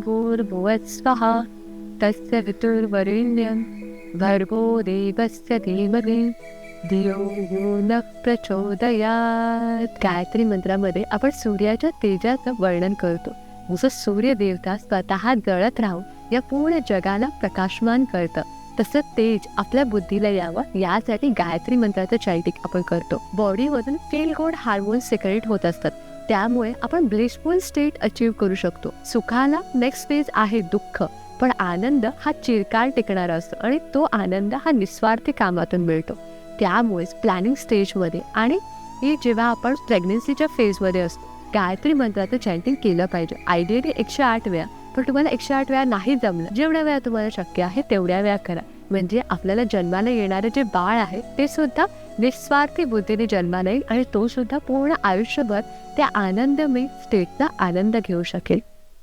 भूर्भुवस्वः तस्य वितुर्वरेण्यं भर्गो देवस्य धीमहि धियो यो न प्रचोदयात्. गायत्री मंत्रामध्ये आपण सूर्याच्या तेजाचं वर्णन करतो. जसं सूर्य देवता स्वतः जळत राहून या पूर्ण जगाला प्रकाशमान करतं, तसं तेज आपल्या बुद्धीला यावं यासाठी गायत्री मंत्राचं चॅन्टिंग आपण करतो. बॉडीमधून फील गुड हार्मोन्स सिक्रेट होत असतात, त्यामुळे आपण ब्लिसफुल स्टेट अचीव्ह करू शकतो. सुखाला नेक्स्ट फेज आहे दुःख, पण आनंद हा चिरकाल टिकणारा असतो आणि तो आनंद हा निस्वार्थी कामातून मिळतो. त्यामुळेच प्लॅनिंग स्टेजमध्ये आणि जेव्हा आपण प्रेग्नन्सीच्या फेजमध्ये असतो गायत्री मंत्राचं चॅन्टिंग केलं पाहिजे. आयडियली 108 वेळा, पण तुम्हाला 108 वेळा नाही जमलं, जेवढ्या वेळा तुम्हाला शक्य आहे तेवढ्या वेळा करा. म्हणजे आपल्याला जन्माला येणारे जे बाळ आहे ते सुद्धा निस्वार्थी बुद्धीने जन्माला येईल आणि तो सुद्धा पूर्ण आयुष्यभर त्या आनंदमय स्टेटचा आनंद घेऊ शकेल.